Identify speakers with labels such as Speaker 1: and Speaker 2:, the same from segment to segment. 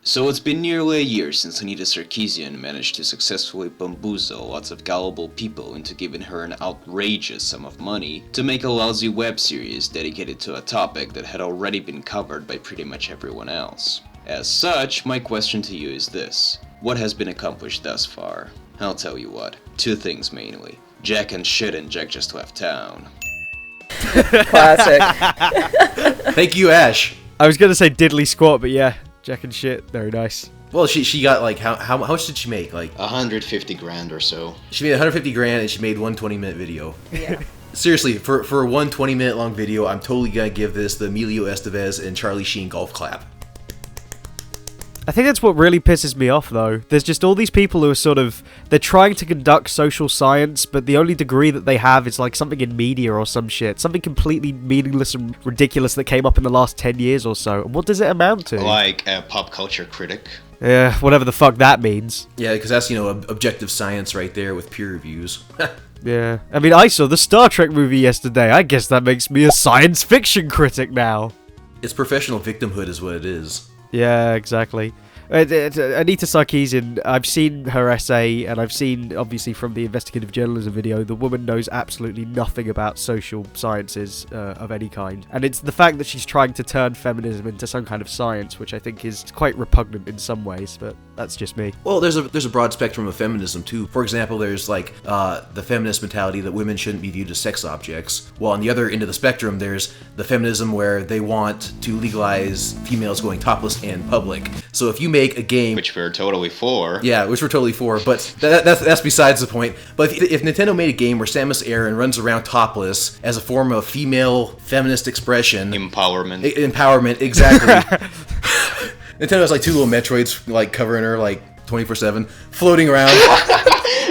Speaker 1: So it's been nearly a year since Anita Sarkeesian managed to successfully bamboozle lots of gullible people into giving her an outrageous sum of money to make a lousy web series dedicated to a topic that had already been covered by pretty much everyone else. As such, my question to you is this: what has been accomplished thus far? I'll tell you what. Two things mainly. Jack and shit and Jack just left town.
Speaker 2: Classic.
Speaker 3: Thank you, Ash.
Speaker 4: I was gonna say diddly squat, but yeah, Jack and shit, very nice.
Speaker 3: Well, she got like how much did she make? Like
Speaker 1: 150 grand or so.
Speaker 3: She made 150 grand and she made one 20-minute video.
Speaker 2: Yeah.
Speaker 3: Seriously, for one 20-minute long video, I'm totally gonna give this the Emilio Estevez and Charlie Sheen golf clap.
Speaker 4: I think that's what really pisses me off, though. There's just all these people who are they're trying to conduct social science, but the only degree that they have is like something in media or some shit. Something completely meaningless and ridiculous that came up in the last 10 years or so. And what does it amount to?
Speaker 1: Like a pop culture critic.
Speaker 4: Yeah, whatever the fuck that means.
Speaker 3: Yeah, because that's, objective science right there with peer reviews.
Speaker 4: Yeah. I mean, I saw the Star Trek movie yesterday. I guess that makes me a science fiction critic now.
Speaker 3: It's professional victimhood is what it is.
Speaker 4: Yeah, exactly. Anita Sarkeesian, I've seen her essay, and I've seen, obviously, from the investigative journalism video, the woman knows absolutely nothing about social sciences of any kind. And it's the fact that she's trying to turn feminism into some kind of science, which I think is quite repugnant in some ways, but that's just me.
Speaker 3: Well, there's a broad spectrum of feminism, too. For example, there's, the feminist mentality that women shouldn't be viewed as sex objects. While on the other end of the spectrum, there's the feminism where they want to legalize females going topless in public. So if you make a game,
Speaker 1: which we're totally for.
Speaker 3: Yeah, which we're totally for, but that's besides the point. But if Nintendo made a game where Samus Aran runs around topless as a form of female feminist expression,
Speaker 1: empowerment,
Speaker 3: exactly. Nintendo has two little Metroids covering her 24/7, floating around,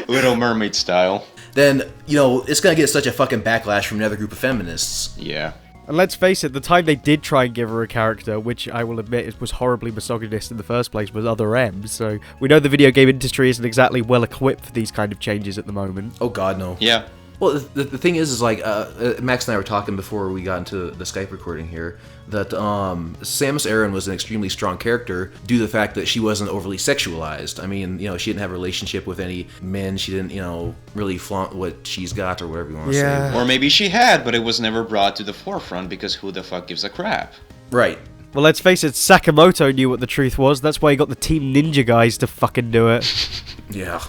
Speaker 1: Little Mermaid style.
Speaker 3: Then it's gonna get such a fucking backlash from another group of feminists.
Speaker 1: Yeah.
Speaker 4: And let's face it, the time they did try and give her a character, which I will admit was horribly misogynist in the first place, was Other M, so we know the video game industry isn't exactly well equipped for these kind of changes at the moment.
Speaker 3: Oh god, no.
Speaker 1: Yeah.
Speaker 3: Well, the thing is Max and I were talking before we got into the Skype recording here, that Samus Aran was an extremely strong character due to the fact that she wasn't overly sexualized. I mean, she didn't have a relationship with any men, she didn't, really flaunt what she's got or whatever you want to say.
Speaker 1: Or maybe she had, but it was never brought to the forefront because who the fuck gives a crap?
Speaker 3: Right.
Speaker 4: Well, let's face it, Sakamoto knew what the truth was, that's why he got the Team Ninja guys to fucking do it.
Speaker 3: Yeah.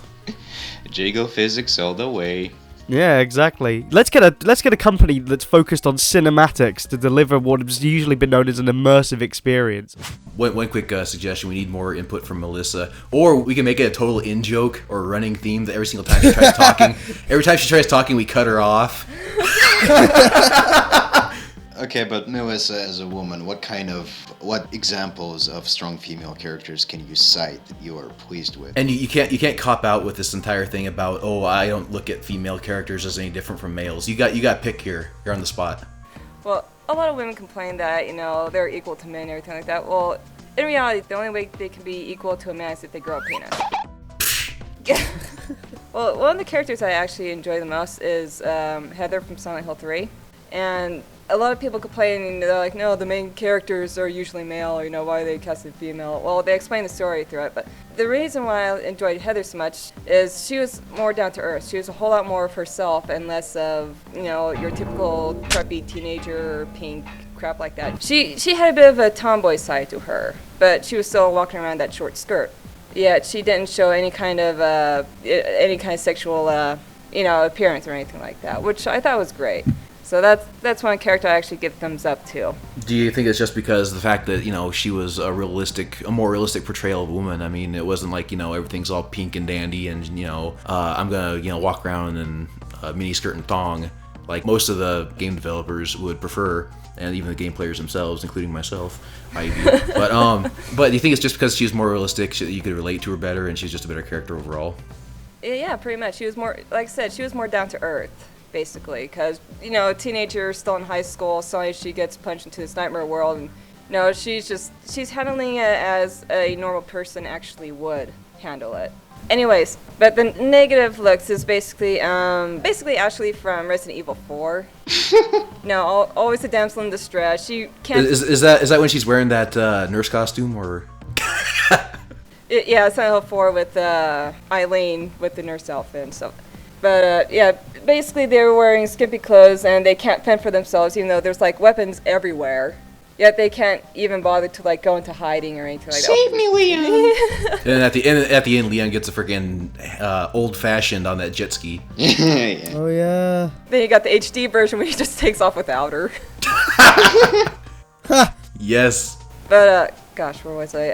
Speaker 1: Jago physics all the way.
Speaker 4: Yeah, exactly. Let's get a company that's focused on cinematics to deliver what has usually been known as an immersive experience.
Speaker 3: One quick suggestion: we need more input from Melissa, or we can make it a total in-joke or running theme that every single time she tries talking, we cut her off.
Speaker 1: Okay, but Melissa, as a woman, what examples of strong female characters can you cite that you are pleased with?
Speaker 3: And you can't cop out with this entire thing about, I don't look at female characters as any different from males. You got pick here. You're on the spot.
Speaker 2: Well, a lot of women complain that they're equal to men and everything like that. Well, in reality, the only way they can be equal to a man is if they grow a penis. Well, one of the characters I actually enjoy the most is Heather from Silent Hill 3, and a lot of people complain, they're like, no, the main characters are usually male, or, why are they casted female? Well, they explain the story through it, but the reason why I enjoyed Heather so much is she was more down to earth. She was a whole lot more of herself and less of, your typical preppy teenager, pink, crap like that. She had a bit of a tomboy side to her, but she was still walking around that short skirt. Yet she didn't show any kind of sexual, appearance or anything like that, which I thought was great. So that's one character I actually give thumbs up to.
Speaker 3: Do you think it's just because of the fact that, she was a more realistic portrayal of a woman? I mean, it wasn't like, everything's all pink and dandy and, I'm gonna, walk around in a mini skirt and thong, like most of the game developers would prefer, and even the game players themselves, including myself, maybe. But do you think it's just because she was more realistic, you could relate to her better, and she's just a better character overall?
Speaker 2: Yeah, pretty much. She was more, like I said, she was more down to earth, basically, because, a teenager still in high school, suddenly she gets punched into this nightmare world, and, she's handling it as a normal person actually would handle it. Anyways, but the negative looks is basically Ashley from Resident Evil 4. No, always a damsel in distress. She can't.
Speaker 3: Is that when she's wearing that nurse costume or?
Speaker 2: Yeah, Silent Hill 4 with Eileen with the nurse outfit and stuff. But yeah, basically they were wearing skimpy clothes and they can't fend for themselves, even though there's like weapons everywhere. Yet they can't even bother to like go into hiding or anything like that.
Speaker 1: Save me, Leon!
Speaker 3: And at the end, Leon gets a freaking old-fashioned on that jet ski.
Speaker 1: Yeah.
Speaker 4: Oh yeah.
Speaker 2: Then you got the HD version where he just takes off without her.
Speaker 3: Yes.
Speaker 2: But gosh, where was I?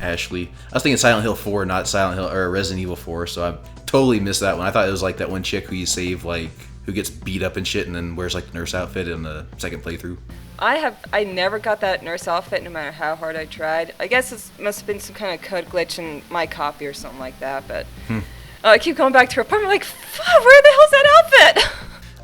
Speaker 3: Ashley. I was thinking Silent Hill 4, not Silent Hill or Resident Evil 4, so I totally missed that one. I thought it was like that one chick who you save, like, who gets beat up and shit and then wears like the nurse outfit in the second playthrough.
Speaker 2: I never got that nurse outfit no matter how hard I tried. I guess it must have been some kind of code glitch in my copy or something like that, but I keep going back to her apartment like, where the hell's that outfit?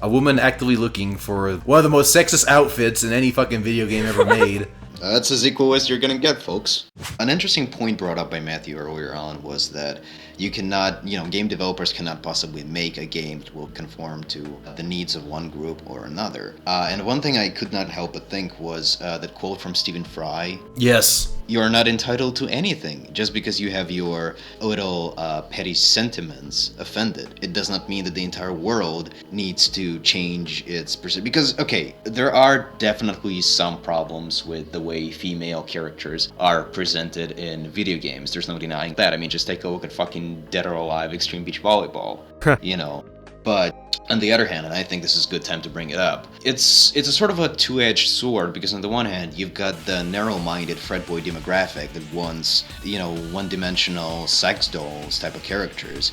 Speaker 3: A woman actively looking for one of the most sexist outfits in any fucking video game ever made.
Speaker 1: That's as equal as you're gonna get, folks. An interesting point brought up by Matthew earlier on was that you cannot, game developers cannot possibly make a game that will conform to the needs of one group or another. And one thing I could not help but think was that quote from Stephen Fry.
Speaker 3: Yes.
Speaker 1: You are not entitled to anything just because you have your little petty sentiments offended. It does not mean that the entire world needs to change its perception. Because, okay, there are definitely some problems with the way female characters are presented in video games. There's no denying that. I mean, just take a look at fucking Dead or Alive Extreme Beach Volleyball. But on the other hand, and I think this is a good time to bring it up, it's a sort of a two-edged sword, because on the one hand, you've got the narrow-minded frat-boy demographic that wants, one-dimensional sex dolls type of characters.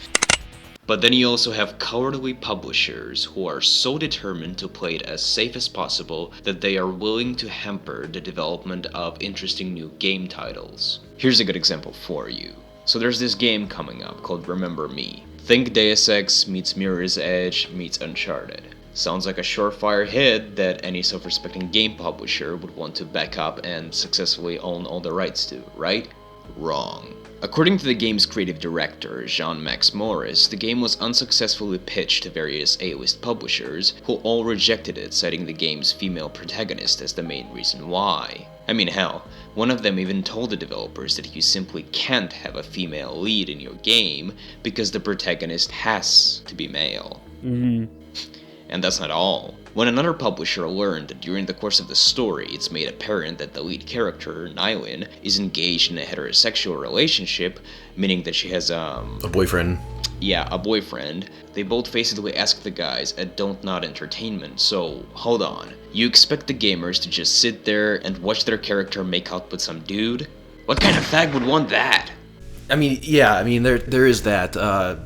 Speaker 1: But then you also have cowardly publishers who are so determined to play it as safe as possible that they are willing to hamper the development of interesting new game titles. Here's a good example for you. So there's this game coming up called Remember Me. Think Deus Ex meets Mirror's Edge meets Uncharted. Sounds like a surefire hit that any self-respecting game publisher would want to back up and successfully own all the rights to, right? Wrong. According to the game's creative director, Jean-Max Morris, the game was unsuccessfully pitched to various A-list publishers, who all rejected it, citing the game's female protagonist as the main reason why. I mean, hell, one of them even told the developers that you simply can't have a female lead in your game because the protagonist has to be male. And that's not all. When another publisher learned that during the course of the story it's made apparent that the lead character, Nylin, is engaged in a heterosexual relationship, meaning that she has a
Speaker 3: boyfriend.
Speaker 1: Yeah, a boyfriend, they both facetly asked the guys at Don't Not Entertainment, so hold on. You expect the gamers to just sit there and watch their character make out with some dude? What kind of fag would want that?
Speaker 3: I mean, yeah, there is that.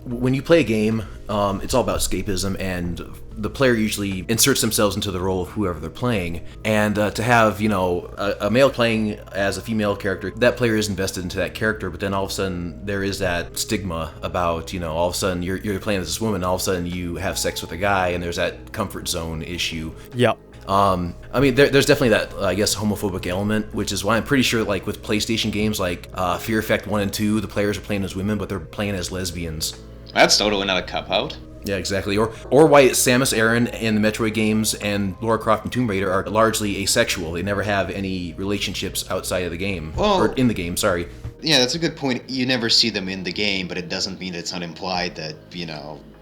Speaker 3: When you play a game, it's all about escapism, and the player usually inserts themselves into the role of whoever they're playing. And to have, a male playing as a female character, that player is invested into that character, but then all of a sudden there is that stigma about, all of a sudden you're playing as this woman, all of a sudden you have sex with a guy, and there's that comfort zone issue.
Speaker 4: Yep.
Speaker 3: There's definitely that, I guess, homophobic element, which is why I'm pretty sure, like, with PlayStation games like Fear Effect 1 and 2, the players are playing as women, but they're playing as lesbians.
Speaker 1: That's totally not a cop-out.
Speaker 3: Yeah, exactly. Or why Samus Aran in the Metroid games and Lara Croft and Tomb Raider are largely asexual. They never have any relationships outside of the game. Or in the game, sorry.
Speaker 1: Yeah, that's a good point. You never see them in the game, but it doesn't mean it's not implied that,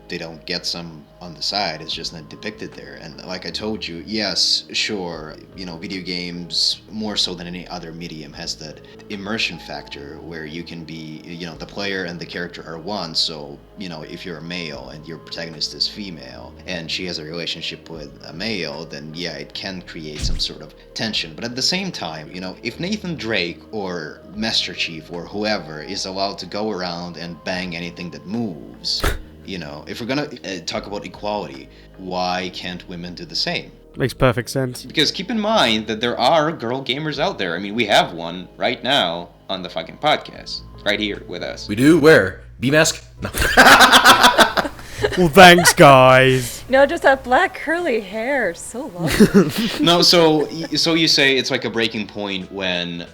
Speaker 1: they don't get some on the side. It's just not depicted there. And like I told you, yes, sure, video games, more so than any other medium, has that immersion factor where you can be, the player and the character are one. So, if you're a male and your protagonist is female and she has a relationship with a male, then yeah, it can create some sort of tension. But at the same time, if Nathan Drake or Master Chief or whoever is allowed to go around and bang anything that moves, if we're gonna talk about equality, why can't women do the same?
Speaker 4: Makes perfect sense.
Speaker 1: Because keep in mind that there are girl gamers out there. I mean, we have one right now on the fucking podcast, right here with us.
Speaker 3: We do? Where? B-Mask? No.
Speaker 4: Well, thanks, guys.
Speaker 2: No, just that black curly hair, so lovely.
Speaker 1: No, so you say it's like a breaking point when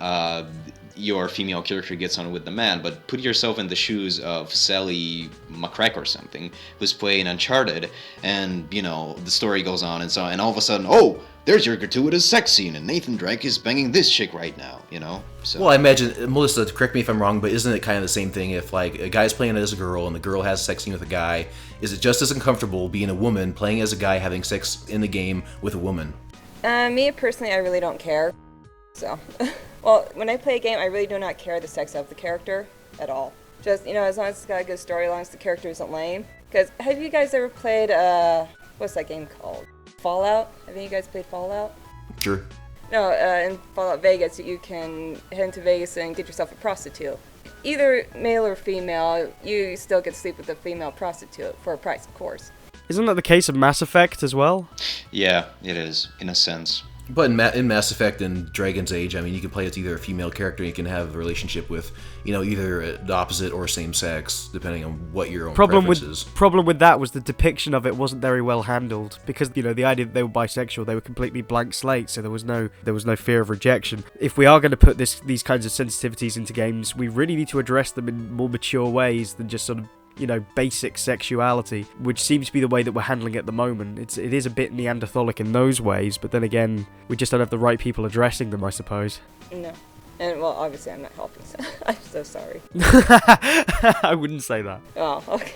Speaker 1: your female character gets on with the man, but put yourself in the shoes of Sally McCrack or something, who's playing Uncharted, and, you know, the story goes on and so on, and all of a sudden, oh, there's your gratuitous sex scene, and Nathan Drake is banging this chick right now, you know? So.
Speaker 3: Well, I imagine, Melissa, correct me if I'm wrong, but isn't it kind of the same thing if, like, a guy's playing as a girl and the girl has a sex scene with a guy? Is it just as uncomfortable being a woman playing as a guy having sex in the game with a woman?
Speaker 2: Me personally, I really don't care. So, well, when I play a game, I really do not care the sex of the character at all. Just, you know, as long as it's got a good story, as long as the character isn't lame. Because, have you guys ever played, what's that game called? Fallout? Have you guys played Fallout?
Speaker 3: Sure.
Speaker 2: No, in Fallout Vegas, you can head into Vegas and get yourself a prostitute. Either male or female, you still get to sleep with a female prostitute, for a price, of course.
Speaker 4: Isn't that the case of Mass Effect as well?
Speaker 1: Yeah, it is, in a sense.
Speaker 3: But in Mass Effect and Dragon's Age, I mean, you can play as either a female character, you can have a relationship with, you know, either the opposite or same sex, depending on what your own preference is.
Speaker 4: Problem with that was the depiction of it wasn't very well handled, because, you know, the idea that they were bisexual, they were completely blank slate, so there was no fear of rejection. If we are going to put these kinds of sensitivities into games, we really need to address them in more mature ways than just sort of, you know, basic sexuality, which seems to be the way that we're handling it at the moment. It is a bit Neanderthalic in those ways, but then again, we just don't have the right people addressing them, I suppose.
Speaker 2: No. And, well, obviously I'm not helping, so I'm so sorry.
Speaker 4: I wouldn't say that.
Speaker 2: Oh, okay.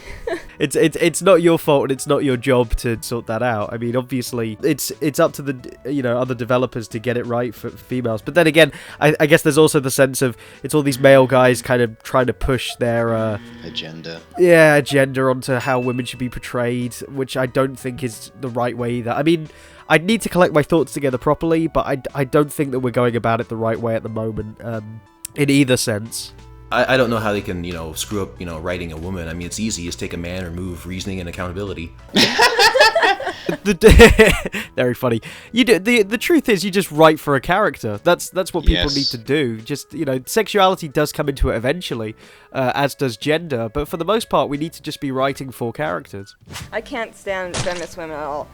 Speaker 4: It's not your fault, and it's not your job to sort that out. I mean, obviously, it's up to the, you know, other developers to get it right for females. But then again, I guess there's also the sense of it's all these male guys kind of trying to push their
Speaker 1: agenda.
Speaker 4: Yeah, agenda onto how women should be portrayed, which I don't think is the right way either. I mean, I'd need to collect my thoughts together properly, but I don't think that we're going about it the right way at the moment, in either sense.
Speaker 3: I don't know how they can, you know, screw up, you know, writing a woman. I mean, it's easy. Just take a man, remove reasoning and accountability.
Speaker 4: Very funny. You do, the truth is, you just write for a character. That's what people need to do. Just, you know, sexuality does come into it eventually, as does gender, but for the most part, we need to just be writing for characters.
Speaker 2: I can't stand feminist women at all.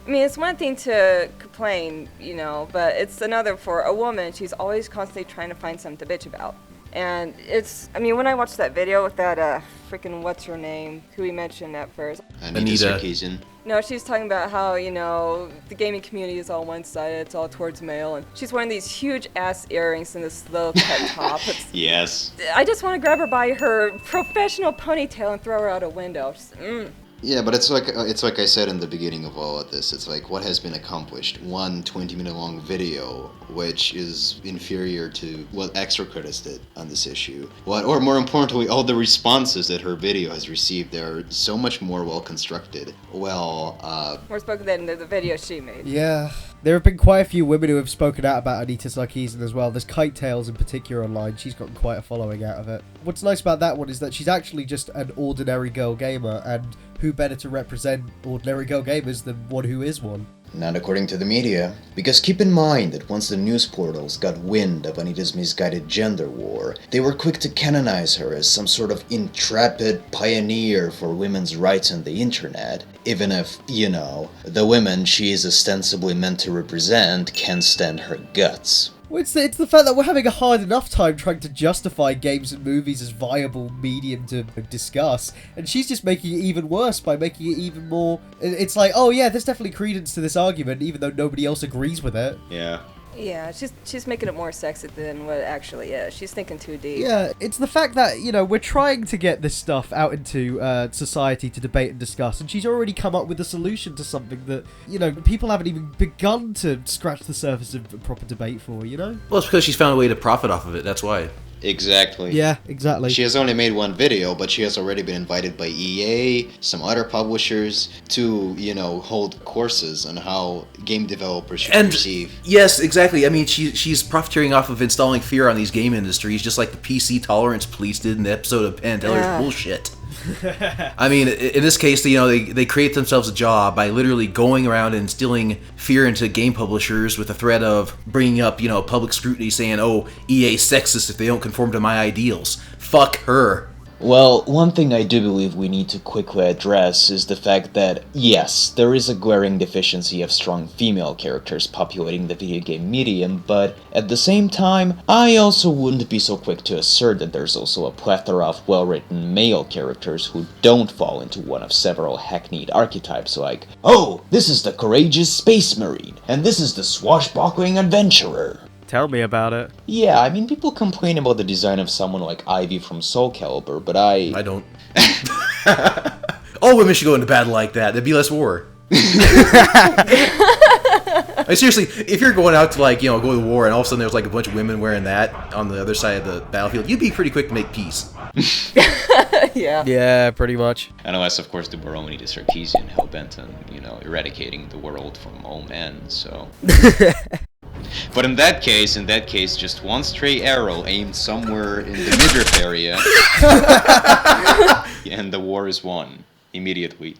Speaker 2: I mean, it's one thing to complain, you know, but it's another for a woman. She's always constantly trying to find something to bitch about. And it's, I mean, when I watched that video with that, freaking what's her name, who we mentioned at first.
Speaker 1: Anita Sarkeesian.
Speaker 2: No, she's talking about how, you know, the gaming community is all one-sided, it's all towards male, and she's wearing these huge ass earrings and this low cut top.
Speaker 1: Yes.
Speaker 2: I just want to grab her by her professional ponytail and throw her out a window. Just,
Speaker 1: Yeah, but it's like I said in the beginning of all of this. It's like what has been accomplished. One 20-minute long video, which is inferior to what Extra Credits did on this issue. Or more importantly, all the responses that her video has received. They're so much more well constructed.
Speaker 2: more spoken than the video she made.
Speaker 5: Yeah. There have been quite a few women who have spoken out about Anita Sarkeesian as well. There's Kite Tails in particular online. She's gotten quite a following out of it. What's nice about that one is that she's actually just an ordinary girl gamer, and who better to represent ordinary girl gamers than one who is one?
Speaker 1: Not according to the media. Because keep in mind that once the news portals got wind of Anita's misguided gender war, they were quick to canonize her as some sort of intrepid pioneer for women's rights on the internet, even if, you know, the women she is ostensibly meant to represent can't stand her guts.
Speaker 5: Well, it's the fact that we're having a hard enough time trying to justify games and movies as viable medium to discuss, and she's just making it even worse by making it even more... It's like, oh yeah, there's definitely credence to this argument, even though nobody else agrees with it.
Speaker 1: Yeah.
Speaker 2: Yeah, she's making it more sexy than what it actually is. She's thinking too deep.
Speaker 5: Yeah, it's the fact that, you know, we're trying to get this stuff out into society to debate and discuss, and she's already come up with a solution to something that, you know, people haven't even begun to scratch the surface of a proper debate for, you know?
Speaker 3: Well, it's because she's found a way to profit off of it, that's why.
Speaker 1: Exactly.
Speaker 5: Yeah, exactly.
Speaker 1: She has only made one video, but she has already been invited by EA, some other publishers, to, you know, hold courses on how game developers should perceive.
Speaker 3: Yes, exactly. I mean, she's profiteering off of installing fear on these game industries, just like the PC tolerance police did in the episode of Penn Teller's Bullshit. I mean, in this case, you know, they create themselves a job by literally going around and instilling fear into game publishers with the threat of bringing up, you know, public scrutiny saying, oh, EA's sexist if they don't conform to my ideals. Fuck her.
Speaker 1: Well, one thing I do believe we need to quickly address is the fact that, yes, there is a glaring deficiency of strong female characters populating the video game medium, but at the same time, I also wouldn't be so quick to assert that there's also a plethora of well-written male characters who don't fall into one of several hackneyed archetypes like, oh, this is the courageous space marine, and this is the swashbuckling adventurer.
Speaker 4: Tell me about it.
Speaker 1: Yeah, I mean, people complain about the design of someone like Ivy from Soul Calibur, but I
Speaker 3: don't. All women should go into battle like that. There'd be less war. Seriously, if you're going out to go to war and all of a sudden there's like a bunch of women wearing that on the other side of the battlefield, you'd be pretty quick to make peace.
Speaker 2: Yeah.
Speaker 4: Yeah, pretty much.
Speaker 1: Unless, of course, the Anita Sarkeesian hell-bent on, eradicating the world from all men, so... But in that case, just one stray arrow aimed somewhere in the midriff area, and the war is won immediately.